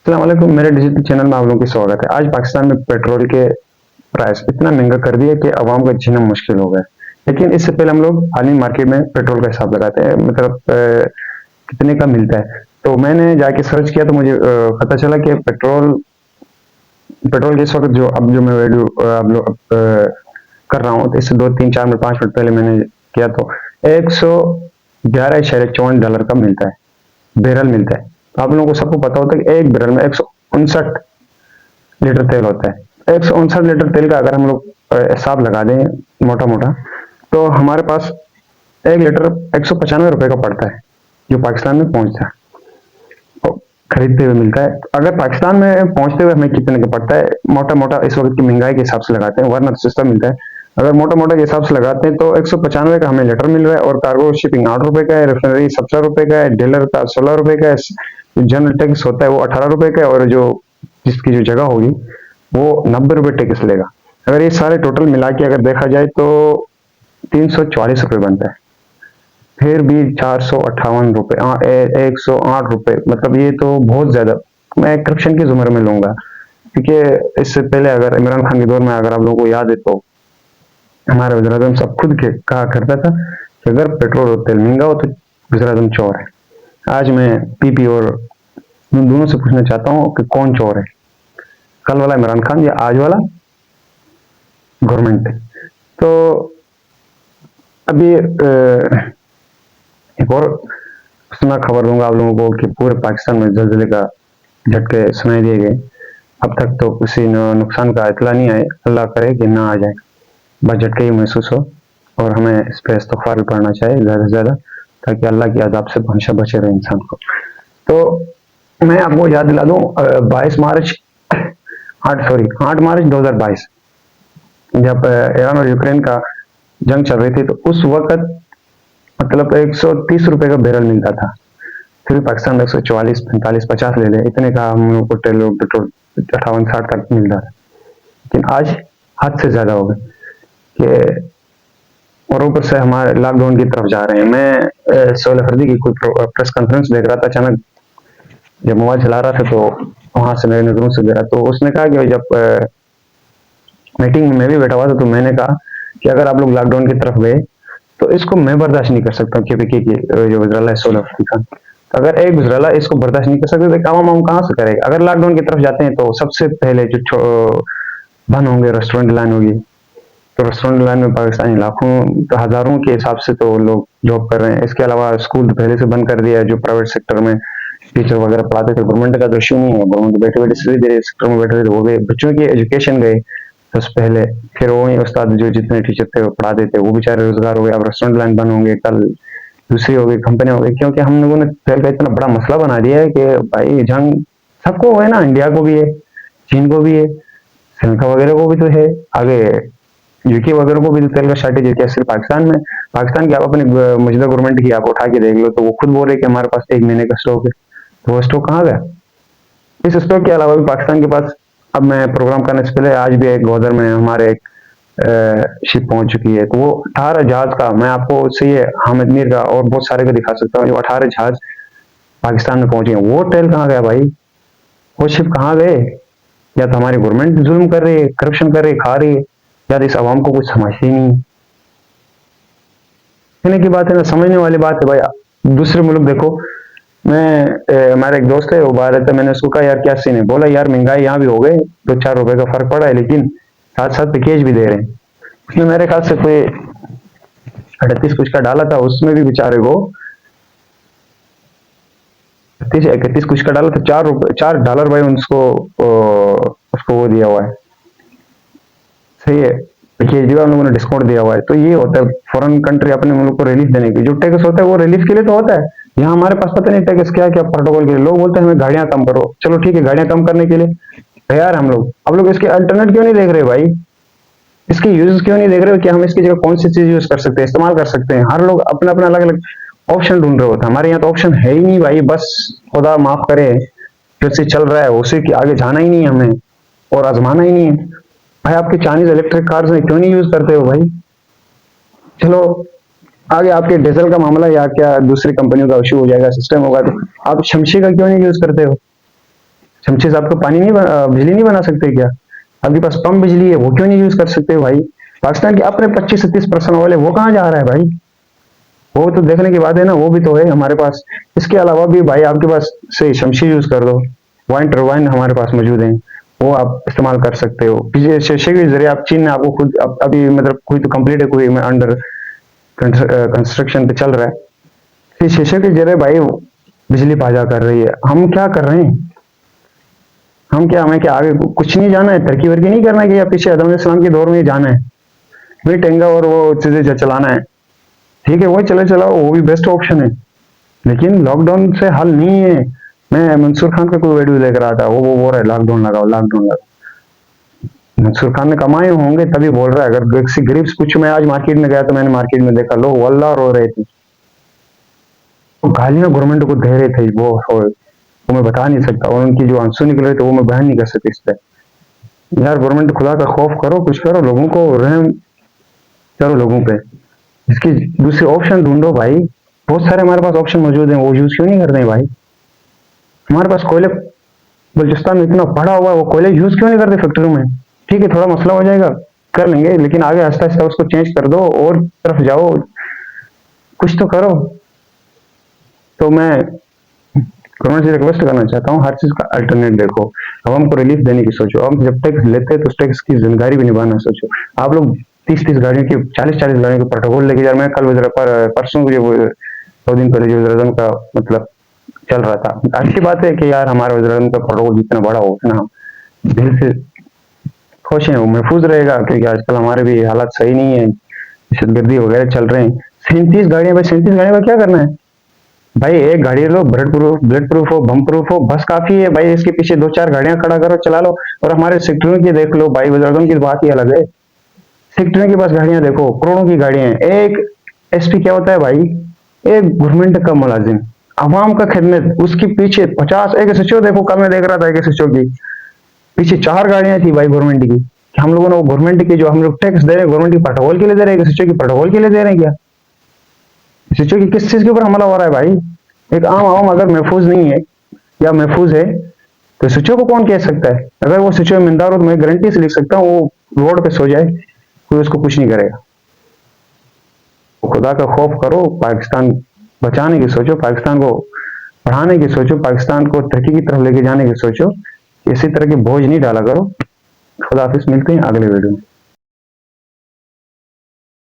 अस्सलाम वालेकुम, मेरे डिजिटल चैनल में आप लोगों की स्वागत है। आज पाकिस्तान में पेट्रोल के प्राइस इतना महंगा कर दिया कि आवाम का जीना मुश्किल हो गया है। लेकिन इससे पहले हम लोग हाल ही मार्केट में पेट्रोल का हिसाब लगाते हैं, मतलब कितने का मिलता है। तो मैंने जाके सर्च किया तो मुझे पता चला कि पेट्रोल पेट्रोल के इस वक्त जो मैं वैल्यू आप लोग कर रहा हूँ, तो इससे 2 3 4 5 मिनट पहले मैंने किया तो $111.54 का मिलता है, बैरल मिलता है। तो आप लोगों को सबको पता होता है कि एक बैरल में 159 लीटर तेल होता है। 159 लीटर तेल का अगर हम लोग हिसाब लगा दें मोटा मोटा, तो हमारे पास 1 लीटर ₹195 का पड़ता है, जो पाकिस्तान में पहुंचता है और खरीदते हुए मिलता है। अगर पाकिस्तान में पहुंचते हुए हमें कितने का पड़ता है, मोटा मोटा इस वक्त की महंगाई के हिसाब से लगाते हैं, वरना तो सस्ता मिलता है। अगर मोटा मोटा के हिसाब से लगाते हैं तो 195 का हमें लीटर मिल रहा है, और कार्गो शिपिंग ₹8 का है, रिफाइनरी ₹17 का है, डीलर का ₹16 का है, जनरल टैक्स होता है वो ₹18 का है, और जो जिसकी जो जगह होगी वो ₹90 टैक्स लेगा। अगर ये सारे टोटल मिला के अगर देखा जाए तो ₹344 बनता है। फिर भी ₹458, हाँ, ₹108, मतलब ये तो बहुत ज्यादा। मैं करप्शन की जुमरे में लूंगा, क्योंकि इससे पहले अगर इमरान खान के दौर में अगर आप लोगों को याद है तो हमारे वज़ीर आज़म सब खुद के कहा करता था कि अगर पेट्रोल और तेल महंगा हो तो वज़ीर आज़म चोर है। आज मैं पीपी और उन दोनों से पूछना चाहता हूँ कि कौन चोर है, कल वाला इमरान खान या आज वाला गवर्नमेंट? तो अभी एक और सुना खबर दूंगा आप लोगों को कि पूरे पाकिस्तान में ज़लज़ले का झटके सुनाई दिए गए। अब तक तो किसी नुकसान का इतला नहीं आए, अल्लाह करे कि ना आ जाए, बस झटके ही महसूस हो। और हमें इस पर इस्तग़फ़ार भी पढ़ना चाहिए ज़्यादा से ज़्यादा, ताकि अल्लाह की अज़ाब से हमेशा बचे रहे इंसान को। तो मैं आपको याद दिला दूं, 22 मार्च 8 मार्च 2022, जब ईरान और यूक्रेन का जंग चल रही थी, तो उस वक्त मतलब ₹130 का बैरल मिलता था। फिर भी पाकिस्तान में 144 45 50 ले ले, इतने का हम लोग को पेट्रोल 58 60 तक मिलता था। लेकिन आज हद से ज्यादा हो गए कि, और ऊपर से हमारे लॉकडाउन की तरफ जा रहे हैं। मैं 16 फरवरी की कोई प्रेस कॉन्फ्रेंस देख रहा था, अचानक जब मोबाइल चला रहा था तो वहां से मेरे नजरों से गिरा, तो उसने कहा कि जब मीटिंग में मैं भी बैठा हुआ था, तो मैंने कहा कि अगर आप लोग लॉकडाउन की तरफ गए तो इसको मैं बर्दाश्त नहीं कर सकता हूँ। केपीके की जो गुजराला है 16 फरवरी का, तो अगर एक गुजराला इसको बर्दाश्त नहीं कर सकते तो काम हम कहाँ से करेगा? अगर लॉकडाउन की तरफ जाते हैं तो सबसे पहले जो बंद होंगे रेस्टोरेंट लाइन होगी, तो रेस्टोरेंट लाइन में पाकिस्तानी लाखों तो हजारों के हिसाब से तो लोग जॉब कर रहे हैं। इसके अलावा स्कूल पहले से बंद कर दिया है, जो प्राइवेट सेक्टर में टीचर वगैरह पढ़ाते थे। गवर्नमेंट का तो इश्यू नहीं है, गवर्नमेंट बैठे बैठे सीधे दे सेक्टर में बैठे थे, वो गए बच्चों की एजुकेशन गए बस पहले। फिर वही उस्ताद जो जितने टीचर थे वो पढ़ाते थे, वो बेचारे रोजगार हो गए। अब रेस्टोरेंट लाइन बंद होंगे, कल दूसरी हो गई, कंपनियां हो गई, क्योंकि हम लोगों ने तेल का इतना बड़ा मसला बना दिया है कि भाई जंग सबको है ना, इंडिया को भी है, चीन को भी है, श्रीलंका वगैरह को भी तो है, आगे यूके वगैरह को भी तो तेल का शॉर्टेज है। क्या सिर्फ पाकिस्तान में? पाकिस्तान की आप अपनी मौजूदा गवर्नमेंट की आप उठा के देख लो, तो वो खुद बोल रहे कि हमारे पास 1 महीने का स्टॉक है। तो वो स्टॉक कहाँ गया? इस स्टॉक के अलावा भी पाकिस्तान के पास, अब मैं प्रोग्राम करने से पहले आज भी एक ग्वादर में हमारे एक शिप पहुंच चुकी है, तो वो 18 जहाज का, मैं आपको उससे ये हामिद मीर का और बहुत सारे को दिखा सकता हूँ, जो 18 जहाज पाकिस्तान में पहुंचे हैं। वो तेल कहाँ गया भाई? वो शिप कहाँ गए? या तो हमारी गवर्नमेंट जुल्म कर रही है, करप्शन कर रही है, खा रही है, या तो इस आवाम को कुछ समझती ही नहीं। कहने की बात है ना, समझने वाली बात है भाई। दूसरे मुल्क देखो, हमारा एक दोस्त है, वो बाहर रहता है, मैंने उसको कहा यार क्या सीन है? बोला यार महंगाई यहाँ भी हो गई, ₹2 4 का फर्क पड़ा है, लेकिन साथ साथ पैकेज भी दे रहे हैं। उसने मेरे ख्याल से कोई 38 कुछ का डाला था, उसमें भी बेचारे को 31 कुछ का डाला तो $4 भाई उसको उसको वो दिया हुआ है, सही है, पैकेज दिया उन लोगों ने, डिस्काउंट दिया हुआ है। तो ये होता है फॉरेन कंट्री अपने मुल्क को रिलीफ देने की। जो टैक्स होता है वो रिलीफ के लिए तो होता है। यहाँ हमारे पास पता नहीं टैक्स क्या क्या प्रोटोकॉल के लिए। लोग बोलते हैं हमें गाड़ियां कम करो, चलो ठीक है, गाड़ियां कम करने के लिए तैयार हम लोग। अब लोग इसके अल्टरनेट क्यों नहीं देख रहे भाई? इसके यूज क्यों नहीं देख रहे हो कि हम इसकी जगह कौन सी चीज यूज कर सकते हैं, इस्तेमाल कर सकते हैं? हर लोग अपना अपना अलग अलग ऑप्शन ढूंढ रहे होते हैं। हमारे यहाँ तो ऑप्शन है ही नहीं भाई, बस खुदा माफ करे फिर से चल रहा है उसी के आगे, जाना ही नहीं है हमें और आजमाना ही नहीं है। भाई आपके चाइनीज इलेक्ट्रिक कार्स में क्यों नहीं यूज करते हो भाई? चलो आगे आपके डीजल का मामला या क्या दूसरी कंपनियों का इशू हो जाएगा, सिस्टम होगा, तो आप शमशी का क्यों नहीं यूज करते हो? शमशी साहब का पानी नहीं बिजली नहीं बना सकते क्या? आपके पास पंप बिजली है, वो क्यों नहीं यूज कर सकते भाई? पाकिस्तान के अपने 25 से 30% ऑयल है, वो कहाँ जा रहा है भाई? वो तो देखने की बात है ना, वो भी तो है हमारे पास। इसके अलावा भी भाई आपके पास से शमशी यूज कर दो, वाइन टर्बाइन हमारे पास मौजूद है, वो आप इस्तेमाल कर सकते हो। शीशे के जरिए आप चीन ने आपको खुद अभी मतलब कोई तो कंप्लीट है, कोई में अंडर कंस्ट्रक्शन पे चल रहा है, शीशे के जरिए भाई बिजली पैदा कर रही है। हम क्या कर रहे हैं? हमें क्या आगे कुछ नहीं जाना है, तरक्की वर्की नहीं करना है कि या पीछे आदम इस्लाम के दौर में जाना है, वही टेंगा और वो चीजें चलाना है? ठीक है, वही चले चलाओ, वो भी बेस्ट ऑप्शन है, लेकिन लॉकडाउन से हल नहीं है। मैं मंसूर खान का कोई वीडियो देख रहा था, वो बोल रहा है लॉकडाउन लगाओ, लॉकडाउन लगाओ। मंसूर खान ने कमाए होंगे तभी बोल रहा है। अगर किसी गरीब से पूछो, मैं आज मार्केट में गया तो मैंने मार्केट में देखा लोग वल्ला रो रहे थे, वो गालियां गवर्नमेंट को दे रहे थे, वो मैं बता नहीं सकता, और उनकी जो आंसू निकल रहे थे वो मैं बयान नहीं कर सकती इस पे। यार गवर्नमेंट खुदा का खौफ करो, कुछ करो, लोगों को रहम करो लोगों पे। इसकी दूसरी ऑप्शन ढूंढो भाई, बहुत सारे हमारे पास ऑप्शन मौजूद हैं, वो यूज क्यों नहीं करते हैं भाई? हमारे पास कोयले बलूचिस्तान में इतना पड़ा हुआ है, वो कोयले यूज क्यों नहीं करते फैक्ट्री में? ठीक है, थोड़ा मसला हो जाएगा, कर लेंगे, लेकिन आगे आहिस्ता आहिस्ता उसको चेंज कर दो और तरफ जाओ, कुछ तो करो। तो मैं गवर्नमेंट से रिक्वेस्ट करना चाहता हूँ, हर चीज का अल्टरनेट देखो। अब हमको रिलीफ देने की सोचो, हम जब टैक्स लेते हैं तो टैक्स की जिम्मेदारी भी निभाना सोचो। आप लोग 30-30 गाड़ियों की, 40-40 गाड़ियों के प्रोटोकॉल लेके जा रहे। मैं कल परसों को जो 2 दिन पहले जो वज़ीर-ए-आज़म का मतलब चल रहा था, अच्छी बात है कि यार हमारे वज़ीर-ए-आज़म का प्रोटोकॉल जितना बड़ा हो उतना दिल से खुश हैं, वो महफूज रहेगा, क्योंकि आजकल हमारे भी हालात सही नहीं है, दहशतगर्दी वगैरह चल रहे हैं। 37 गाड़ियां भाई, 37 गाड़ियों का क्या करना है भाई? एक गाड़ी लो, ब्लड प्रूफ हो, बम प्रूफ हो, बस काफी है भाई। इसके पीछे 2-4 गाड़ियां खड़ा करो, चला लो। और हमारे सेक्टरों की देख लो भाई, वज़ीर-ए-आज़म की बात ही अलग है। सेक्टरों के पास गाड़ियां देखो, करोड़ों की गाड़ियां हैं। एक एसपी क्या होता है भाई? एक गवर्नमेंट का मुलाजिम, अवाम का खिदमत, उसके पीछे 50 एक एसएचओ देखो, कल मैं देख रहा था एक एसएचओ की पीछे 4 गाड़ियां थी भाई गवर्नमेंट की। कि हम लोगों ने वो गवर्नमेंट के जो हम लोग टैक्स दे रहे हैं, गवर्नमेंट की पेट्रोल के लिए दे रहे हैं, एसएचओ की पेट्रोल के लिए दे रहे हैं क्या? एसएचओ की किस चीज के ऊपर हमला हो रहा है भाई? एक आम आवाम अगर महफूज नहीं है या महफूज है तो एसएचओ को कौन कह सकता है? अगर वो एसएचओ ईमानदार हो तो मैं गारंटी से लिख सकता हूँ वो रोड पे सो जाए, कोई उसको कुछ नहीं करेगा। तो खुदा का खौफ करो, पाकिस्तान बचाने की सोचो, पाकिस्तान को बढ़ाने की सोचो, पाकिस्तान को तरक्की की तरफ लेके जाने की सोचो। इसी तरह के बोझ नहीं डाला करो। खुदा हाफिज, मिलते हैं अगले वीडियो में।